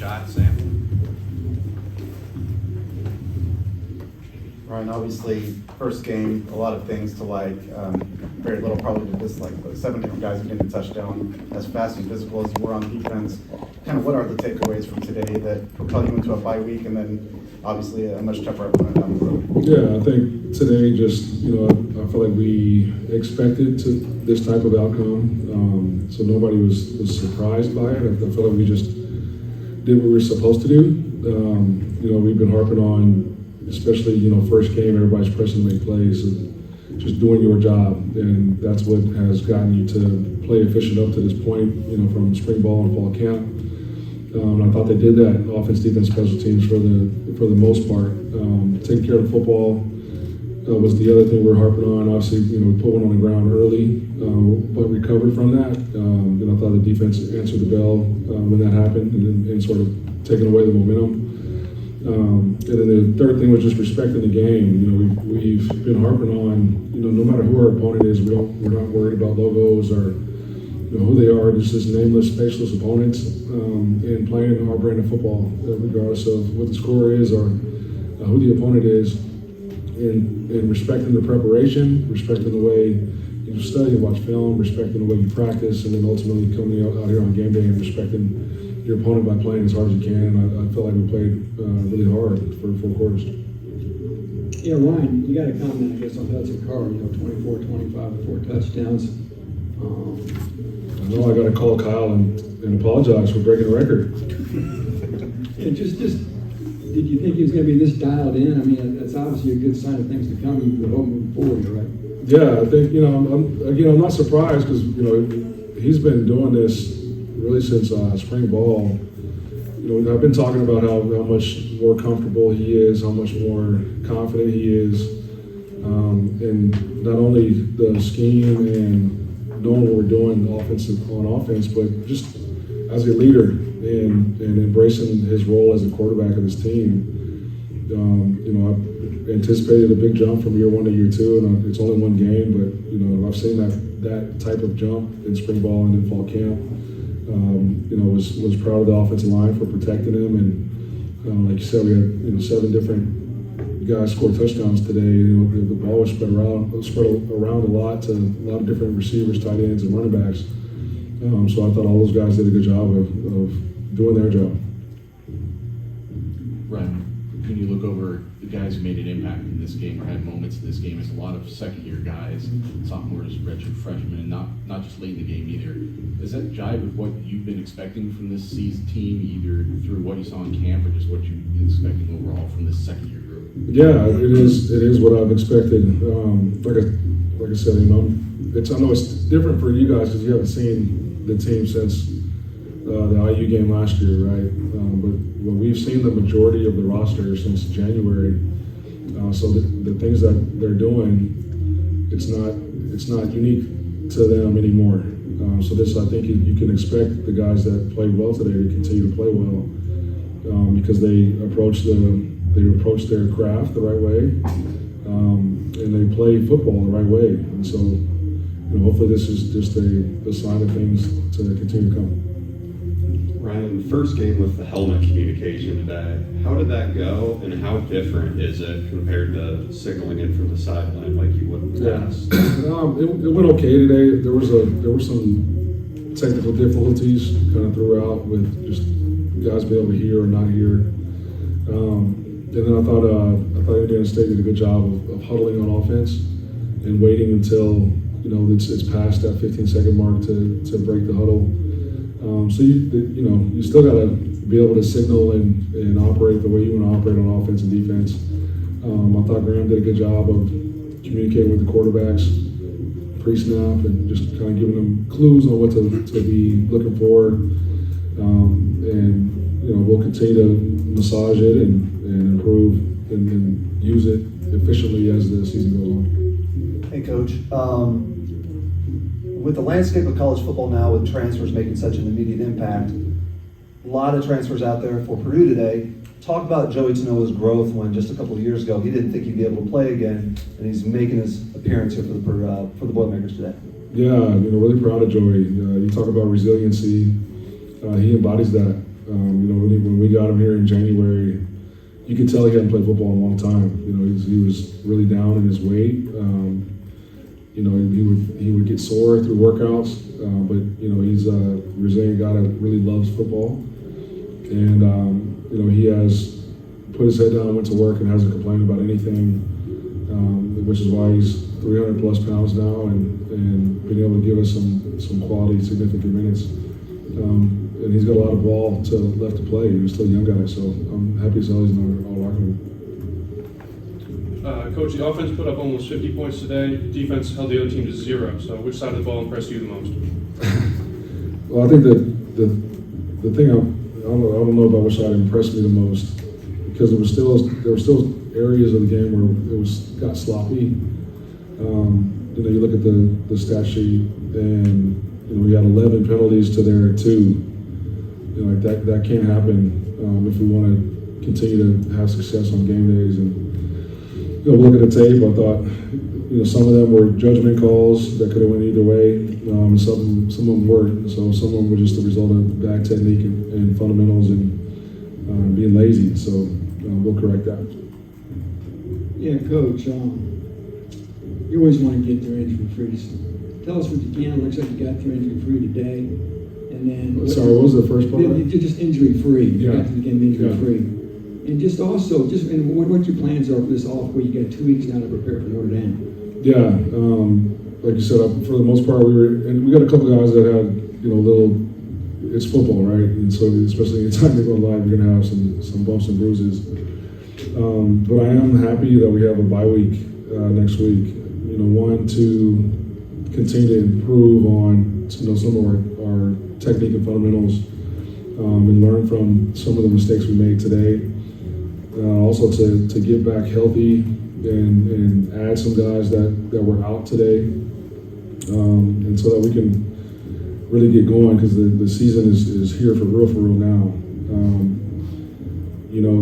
shot. Sam? Ryan, obviously, first game, a lot of things to like. Very little probably to dislike. But 7 different guys who getting a touchdown, as fast and physical as you were on defense. Kind of what are the takeaways from today that propel you into a bye week and then obviously a much tougher opponent down the road? Yeah, I think today just, I feel like we expected this type of outcome. So nobody was surprised by it. I feel like we just did what we were supposed to do. We've been harping on, especially, first game, everybody's pressing to make plays. So just doing your job, and that's what has gotten you to play efficient up to this point, from spring ball and fall camp. I thought they did that, offense, defense, special teams for the most part. Taking care of the football was the other thing we're harping on. Obviously, we put one on the ground early, but recovered from that. I thought the defense answered the bell when that happened, and sort of taking away the momentum. And then the third thing was just respecting the game. We've been harping on, no matter who our opponent is, we're not worried about logos or who they are. Just as nameless, faceless opponents, and playing our brand of football, regardless of what the score is or who the opponent is, and respecting the preparation, respecting the way you study and watch film, respecting the way you practice, and then ultimately coming out here on game day and respecting your opponent by playing as hard as you can. And I felt like we played really hard for 4 quarters. Yeah, Ryan, you got a comment, I guess, on Hudson Card, 24, 25, 4 touchdowns. I know I got to call Kyle and apologize for breaking the record. Yeah, just did you think he was going to be this dialed in? I mean, that's obviously a good sign of things to come. You would hope moving forward, right? Yeah, I think, I'm not surprised because, he's been doing this really since spring ball. I've been talking about how much more comfortable he is, how much more confident he is, and not only the scheme and knowing what we're doing on offense, but just as a leader and embracing his role as a quarterback of this team. I anticipated a big jump from year 1 to year 2, and it's only 1 game, but I've seen that type of jump in spring ball and in fall camp. Was proud of the offensive line for protecting him, and like you said, we had 7 different guys score touchdowns today. The ball was spread around a lot to a lot of different receivers, tight ends, and running backs. So I thought all those guys did a good job of doing their job. Ryan, when you look over the guys who made an impact in this game or had moments in this game, it's a lot of second-year guys, sophomores, redshirt freshmen, and not just late in the game either. Does that jive with what you've been expecting from this season team, either through what you saw in camp or just what you've been expecting overall from this second-year group? Yeah, it is what I've expected. Like I said, I know it's different for you guys because you haven't seen the team since the IU game last year, right? But we've seen the majority of the roster since January. So the things that they're doing, it's not unique to them anymore. So this, I think you can expect the guys that played well today to continue to play well because they approach their craft the right way, and they play football the right way. And so, hopefully this is just a sign of things to continue to come. Ryan, the first game with the helmet communication today, how did that go, and how different is it compared to signaling in from the sideline like you would in the past? It went okay today. There were some technical difficulties kind of throughout with just guys being able to hear or not hear. And then I thought Indiana State did a good job of huddling on offense and waiting until it's past that 15-second mark to break the huddle. So you still got to be able to signal and operate the way you want to operate on offense and defense. I thought Graham did a good job of communicating with the quarterbacks pre-snap and just kind of giving them clues on what to be looking for. And we'll continue to massage it and improve and use it efficiently as the season goes on. Hey, Coach. With the landscape of college football now, with transfers making such an immediate impact, a lot of transfers out there for Purdue today. Talk about Joey Tanoa's growth when just a couple of years ago he didn't think he'd be able to play again, and he's making his appearance here for the Boilermakers today. Yeah, really proud of Joey. You talk about resiliency. He embodies that. When got him here in January, you could tell he hadn't played football in a long time. You know, he was really down in his weight. You know, he would get sore through workouts, but you know, he's a resilient guy that really loves football, and you know, he has put his head down, went to work, and hasn't complained about anything, which is why he's 300 plus pounds now, and been able to give us some quality, significant minutes. And he's got a lot of ball left to play. He's still a young guy, so I'm happy as hell he's in our locker room. Coach, the offense put up almost 50 points today. Defense held the other team to 0. So which side of the ball impressed you the most? Well, I think the thing I don't know about which side impressed me the most, because there were still areas of the game where it got sloppy. You know, you look at the stat sheet, and you know, we had 11 penalties to their 2. You know, like that can't happen if we want to continue to have success on game days. And you know, look at the tape. I thought, you know, some of them were judgment calls that could have went either way. And some of them weren't. So some of them were just the result of bad technique and fundamentals and being lazy. So we'll correct that. Yeah, Coach, you always want to get through injury-free. So tell us what you can. It looks like you got through injury-free today. And then, sorry, what was the first part? Just injury-free. You Yeah. got to the game injury-free. And just also, and what your plans are for this off week. You got 2 weeks now to prepare for Notre Dame. Yeah, like you said, for the most part, we got a couple guys that had, you know, it's football, right? And so, especially anytime they go live, you're gonna have some bumps and bruises. But I am happy that we have a bye week next week. You know, one to continue to improve on, you know, some of our technique and fundamentals, and learn from some of the mistakes we made today. Also to get back healthy and add some guys that were out today, and so that we can really get going, because the season is here for real now. You know,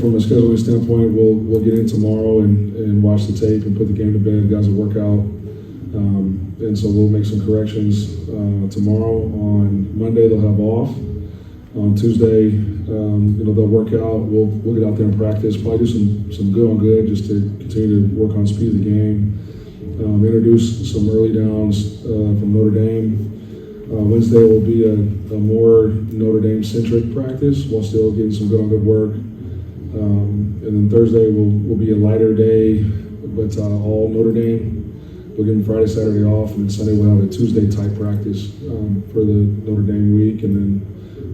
from a scheduling standpoint, we'll get in tomorrow and watch the tape and put the game to bed. Guys will work out, and so we'll make some corrections tomorrow. On Monday they'll have off. On Tuesday, you know, they'll work out. We'll get out there and practice. Probably do some good on good, just to continue to work on speed of the game. Introduce some early downs from Notre Dame. Wednesday will be a more Notre Dame centric practice, while still getting some good on good work. And then Thursday will be a lighter day, but all Notre Dame. We'll give them Friday, Saturday off, and then Sunday we'll have a Tuesday type practice for the Notre Dame week, and then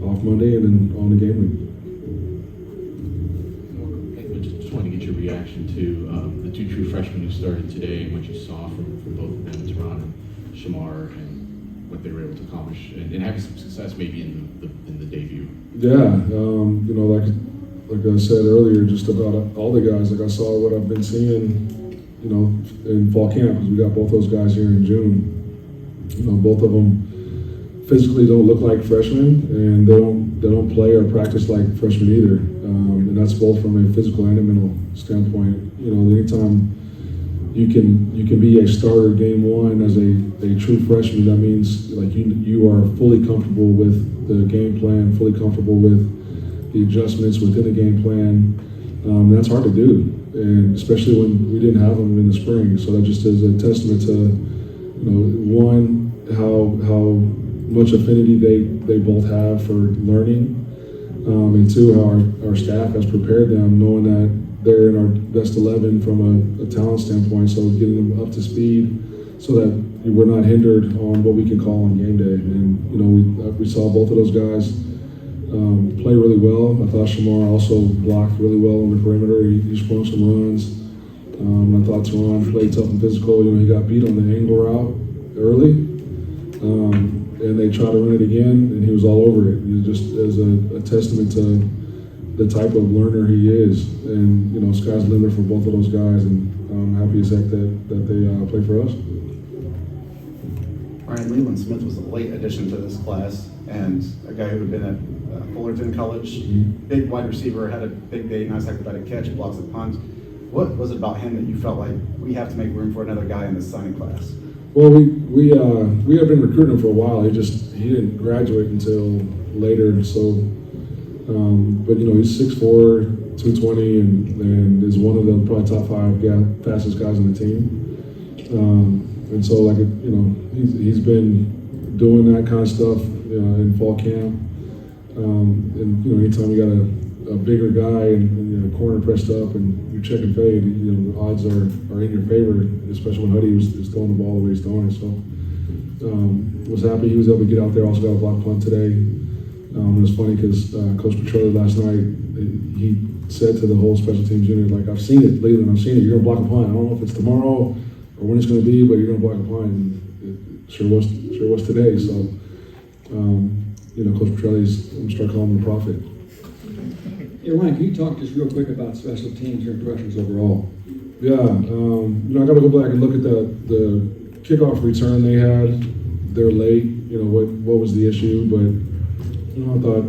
off Monday, and then on the game week. Just want to get your reaction to the 2 true freshmen who started today, and what you saw from both of them, Teron and Shamar, and what they were able to accomplish, and having some success maybe in the debut. Yeah, you know, like I said earlier, just about all the guys. Like I saw what I've been seeing, you know, in fall camp, because we got both those guys here in June. You know, both of them physically don't look like freshmen, and they don't play or practice like freshmen either. And that's both from a physical and a mental standpoint. You know, anytime you can be a starter game one as a true freshman, that means like you are fully comfortable with the game plan, fully comfortable with the adjustments within the game plan. That's hard to do, and especially when we didn't have them in the spring. So that just is a testament to, you know, one, how much affinity they both have for learning, and 2, how our staff has prepared them, knowing that they're in our best 11 from a talent standpoint. So getting them up to speed so that we're not hindered on what we can call on game day. And you know, we saw both of those guys play really well. I thought Shamar also blocked really well on the perimeter. He sprung some runs. I thought Teron played tough and physical. You know, he got beat on the angle route early. And they tried to run it again, and he was all over it. It was just as a testament to the type of learner he is. And, you know, sky's the limit for both of those guys, and I'm happy as heck that they play for us. Ryan Leland Smith was a late addition to this class, and a guy who had been at Fullerton College. Big wide receiver, had a big day, nice athletic catch, blocks the punt. What was it about him that you felt like we have to make room for another guy in this signing class? Well, we have been recruiting him for a while. He didn't graduate until later, so But he's 6'4", 220, and is one of the probably top 5 fastest guys on the team. And so he's been doing that kind of stuff in fall camp. And anytime you got a bigger guy and corner pressed up and you're checking fade, the odds are in your favor, especially when Huddy is throwing the ball the way he's throwing it. So was happy he was able to get out there. Also got a block punt today. It was funny because Coach Petrelli last night, he said to the whole special teams unit, like, I've seen it, Leland, I've seen it. You're gonna block a punt. I don't know if it's tomorrow or when it's gonna be, but you're gonna block a punt. And it sure was today. So Coach Petrelli's, I'm gonna start calling him the prophet. Hey, Ryan, can you talk just real quick about special teams, your impressions overall? Yeah, I got to go back and look at the kickoff return they had. They're late. What was the issue? But I thought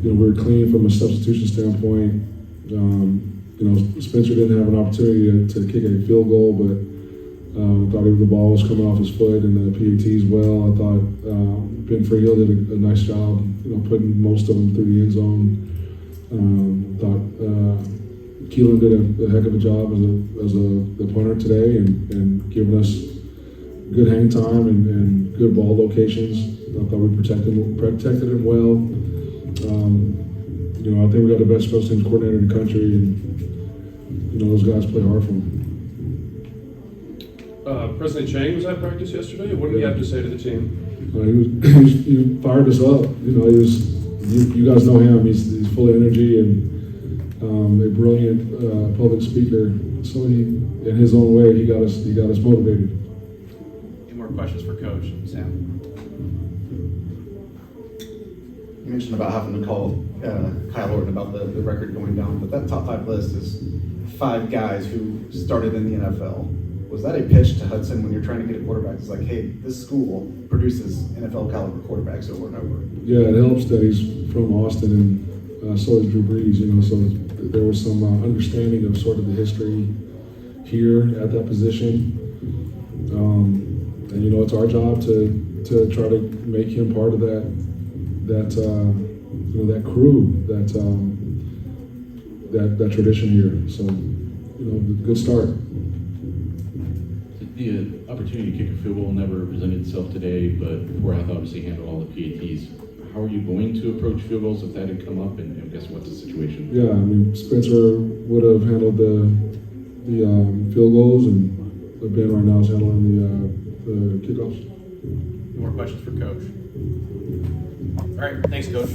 we were clean from a substitution standpoint. Spencer didn't have an opportunity to kick a field goal, but I thought the ball was coming off his foot and the PAT as well. I thought Ben Freehill did a nice job, putting most of them through the end zone. Thought Keelan did a heck of a job as the punter today and giving us good hang time and good ball locations. I thought we protected him well. I think we got the best special teams coordinator in the country, and those guys play hard for him. President Chang was at practice yesterday. What did he have to say to the team? He fired us up. You guys know him. He's full of energy and a brilliant public speaker. So in his own way, he got us motivated. Any more questions for Coach Sam? You mentioned about having to call Kyle Orton about the record going down, but that top 5 list is 5 guys who started in the NFL. Was that a pitch to Hudson when you're trying to get a quarterback? It's like, hey, this school produces NFL caliber quarterbacks over and over. Yeah, it helps that he's from Austin, and so is Drew Brees. So there was some understanding of sort of the history here at that position. And it's our job to try to make him part of that crew, that tradition here. So good start. The opportunity to kick a field goal never presented itself today, but Porath obviously handled all the PATs. How are you going to approach field goals if that had come up, and I guess what's the situation? Yeah, Spencer would have handled the field goals, and Ben right now is handling the kickoffs. Any more questions for Coach? All right, thanks, Coach.